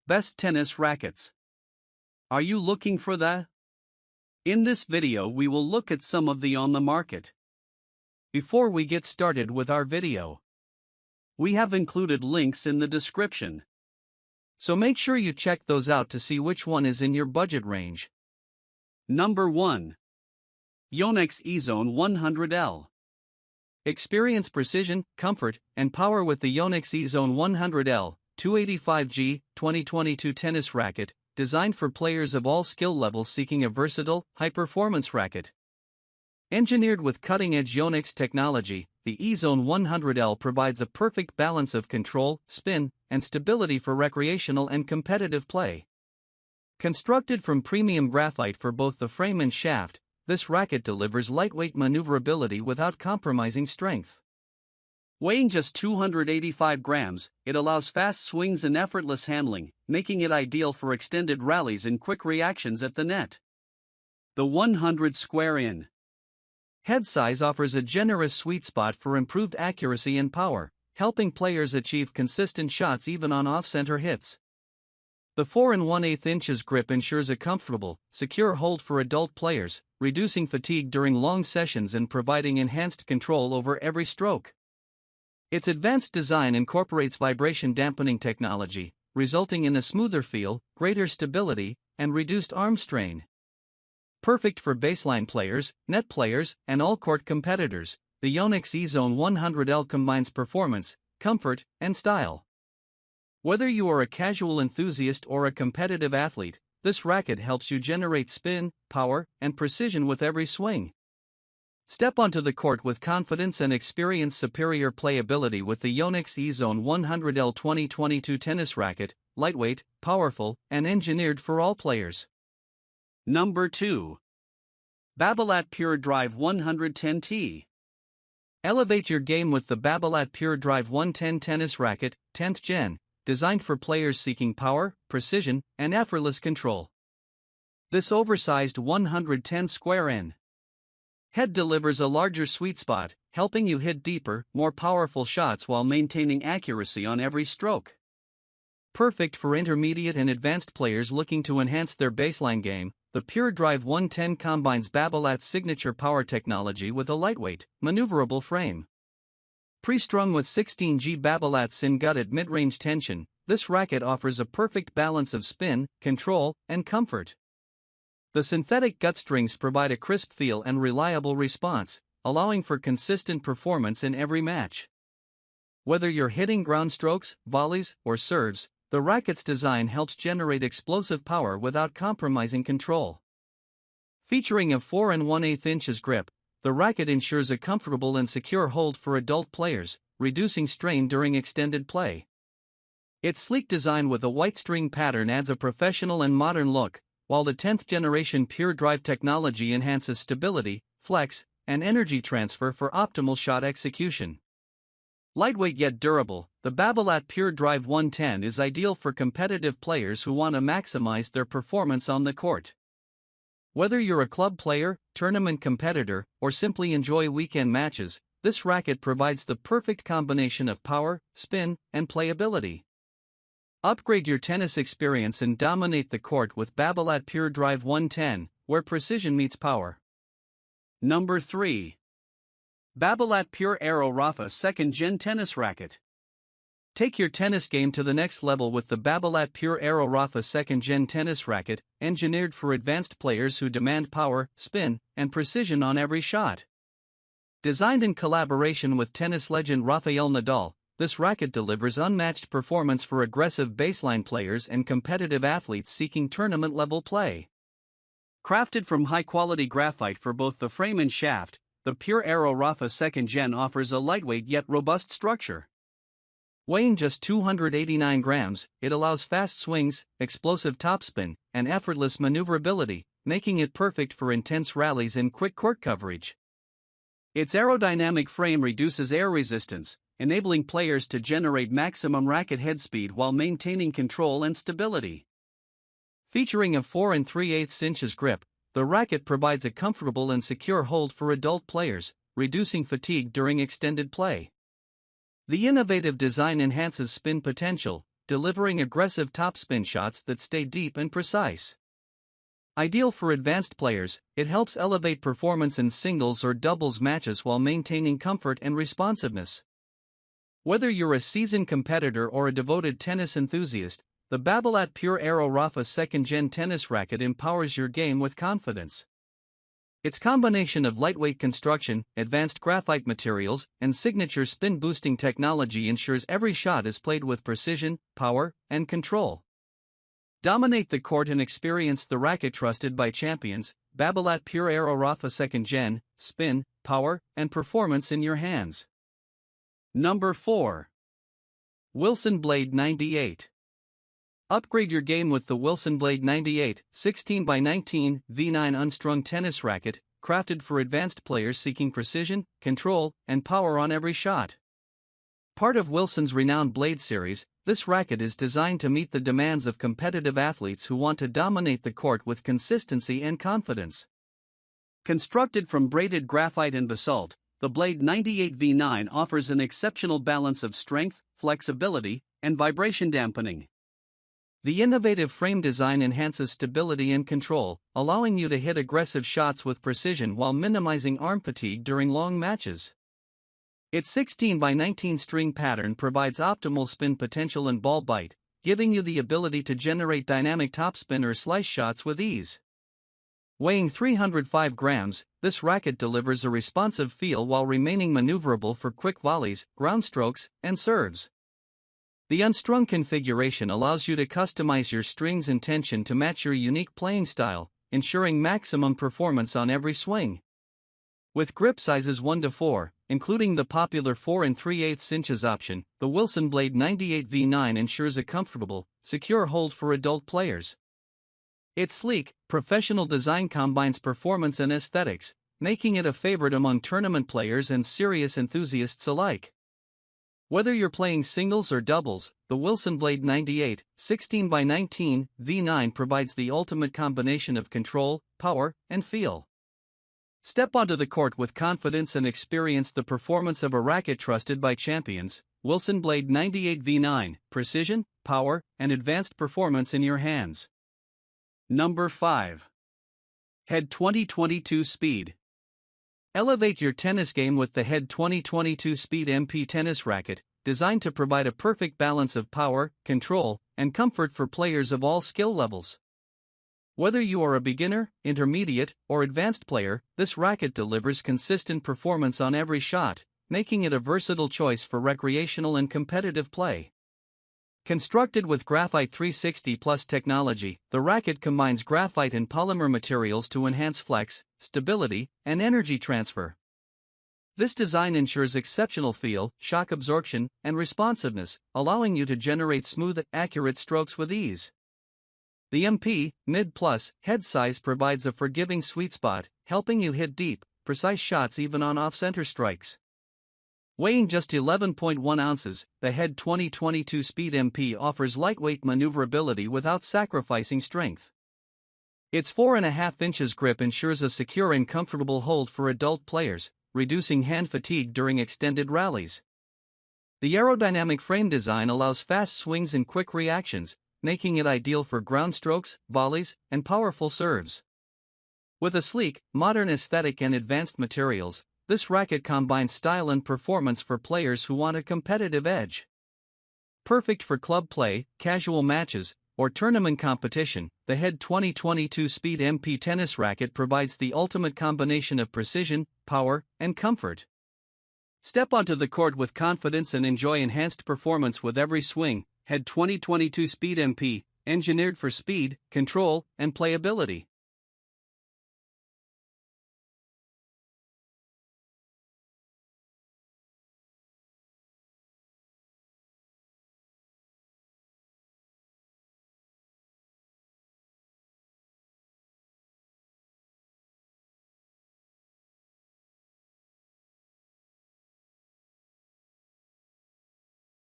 Best tennis rackets. Are you looking for that? In this video we will look at some of the on the market. Before we get started with our video, we have included links in the description. So make sure you check those out to see which one is in your budget range. Number 1. Yonex EZONE 100L. Experience precision, comfort, and power with the Yonex EZONE 100L 285G 2022 tennis racket, designed for players of all skill levels seeking a versatile, high-performance racket. Engineered with cutting-edge Yonex technology, the EZONE 100L provides a perfect balance of control, spin, and stability for recreational and competitive play. Constructed from premium graphite for both the frame and shaft, this racket delivers lightweight maneuverability without compromising strength. Weighing just 285 grams, it allows fast swings and effortless handling, making it ideal for extended rallies and quick reactions at the net. The 100 square in head size offers a generous sweet spot for improved accuracy and power, helping players achieve consistent shots even on off-center hits. The 4 1/8 inches grip ensures a comfortable, secure hold for adult players, reducing fatigue during long sessions and providing enhanced control over every stroke. Its advanced design incorporates vibration dampening technology, resulting in a smoother feel, greater stability, and reduced arm strain. Perfect for baseline players, net players, and all-court competitors, the Yonex EZONE 100L combines performance, comfort, and style. Whether you are a casual enthusiast or a competitive athlete, this racket helps you generate spin, power, and precision with every swing. Step onto the court with confidence and experience superior playability with the Yonex EZONE 100L 2022 tennis racket, lightweight, powerful, and engineered for all players. Number 2. Babolat Pure Drive 110T. Elevate your game with the Babolat Pure Drive 110 tennis racket, 10th gen, designed for players seeking power, precision, and effortless control. This oversized 110 square in head delivers a larger sweet spot, helping you hit deeper, more powerful shots while maintaining accuracy on every stroke. Perfect for intermediate and advanced players looking to enhance their baseline game, the Pure Drive 110 combines Babolat's signature power technology with a lightweight, maneuverable frame. Pre-strung with 16G Babolat sin-gutted mid-range tension, this racket offers a perfect balance of spin, control, and comfort. The synthetic gut strings provide a crisp feel and reliable response, allowing for consistent performance in every match. Whether you're hitting ground strokes, volleys, or serves, the racket's design helps generate explosive power without compromising control. Featuring a 4 1/8 inches grip, the racket ensures a comfortable and secure hold for adult players, reducing strain during extended play. Its sleek design with a white string pattern adds a professional and modern look, while the 10th generation Pure Drive technology enhances stability, flex, and energy transfer for optimal shot execution. Lightweight yet durable, the Babolat Pure Drive 110 is ideal for competitive players who want to maximize their performance on the court. Whether you're a club player, tournament competitor, or simply enjoy weekend matches, this racket provides the perfect combination of power, spin, and playability. Upgrade your tennis experience and dominate the court with Babolat Pure Drive 110, where precision meets power. Number 3. Babolat Pure Aero Rafa 2nd Gen Tennis Racket. Take your tennis game to the next level with the Babolat Pure Aero Rafa 2nd Gen Tennis Racket, engineered for advanced players who demand power, spin, and precision on every shot. Designed in collaboration with tennis legend Rafael Nadal, this racket delivers unmatched performance for aggressive baseline players and competitive athletes seeking tournament-level play. Crafted from high-quality graphite for both the frame and shaft, the Pure Aero Rafa 2nd Gen offers a lightweight yet robust structure. Weighing just 289 grams, it allows fast swings, explosive topspin, and effortless maneuverability, making it perfect for intense rallies and quick court coverage. Its aerodynamic frame reduces air resistance, enabling players to generate maximum racket head speed while maintaining control and stability. Featuring a 4 3/8 inches grip, the racket provides a comfortable and secure hold for adult players, reducing fatigue during extended play. The innovative design enhances spin potential, delivering aggressive topspin shots that stay deep and precise. Ideal for advanced players, it helps elevate performance in singles or doubles matches while maintaining comfort and responsiveness. Whether you're a seasoned competitor or a devoted tennis enthusiast, the Babolat Pure Aero Rafa 2nd Gen tennis racket empowers your game with confidence. Its combination of lightweight construction, advanced graphite materials, and signature spin-boosting technology ensures every shot is played with precision, power, and control. Dominate the court and experience the racket trusted by champions. Babolat Pure Aero Rafa 2nd Gen, spin, power, and performance in your hands. Number 4. Wilson Blade 98. Upgrade your game with the Wilson Blade 98 16x19 V9 unstrung tennis racket, crafted for advanced players seeking precision, control, and power on every shot. Part of Wilson's renowned Blade series, this racket is designed to meet the demands of competitive athletes who want to dominate the court with consistency and confidence. Constructed from braided graphite and basalt, the Blade 98 V9 offers an exceptional balance of strength, flexibility, and vibration dampening. The innovative frame design enhances stability and control, allowing you to hit aggressive shots with precision while minimizing arm fatigue during long matches. Its 16x19 string pattern provides optimal spin potential and ball bite, giving you the ability to generate dynamic topspin or slice shots with ease. Weighing 305 grams, this racket delivers a responsive feel while remaining maneuverable for quick volleys, ground strokes, and serves. The unstrung configuration allows you to customize your strings and tension to match your unique playing style, ensuring maximum performance on every swing. With grip sizes 1 to 4, including the popular 4 3/8 inches option, the Wilson Blade 98 V9 ensures a comfortable, secure hold for adult players. Its sleek, professional design combines performance and aesthetics, making it a favorite among tournament players and serious enthusiasts alike. Whether you're playing singles or doubles, the Wilson Blade 98 16x19 V9 provides the ultimate combination of control, power, and feel. Step onto the court with confidence and experience the performance of a racket trusted by champions. Wilson Blade 98 V9, precision, power, and advanced performance in your hands. Number 5. Head 2022 Speed. Elevate your tennis game with the Head 2022 Speed MP tennis racket, designed to provide a perfect balance of power, control, and comfort for players of all skill levels. Whether you are a beginner, intermediate, or advanced player, this racket delivers consistent performance on every shot, making it a versatile choice for recreational and competitive play. Constructed with Graphite 360 Plus technology, the racket combines graphite and polymer materials to enhance flex, stability, and energy transfer. This design ensures exceptional feel, shock absorption, and responsiveness, allowing you to generate smooth, accurate strokes with ease. The MP Mid-Plus head size provides a forgiving sweet spot, helping you hit deep, precise shots even on off-center strikes. Weighing just 11.1 ounces, the Head 2022 Speed MP offers lightweight maneuverability without sacrificing strength. Its 4.5 inches grip ensures a secure and comfortable hold for adult players, reducing hand fatigue during extended rallies. The aerodynamic frame design allows fast swings and quick reactions, making it ideal for ground strokes, volleys, and powerful serves. With a sleek, modern aesthetic and advanced materials, this racket combines style and performance for players who want a competitive edge. Perfect for club play, casual matches, or tournament competition, the Head 2022 Speed MP tennis racket provides the ultimate combination of precision, power, and comfort. Step onto the court with confidence and enjoy enhanced performance with every swing. Head 2022 Speed MP, engineered for speed, control, and playability.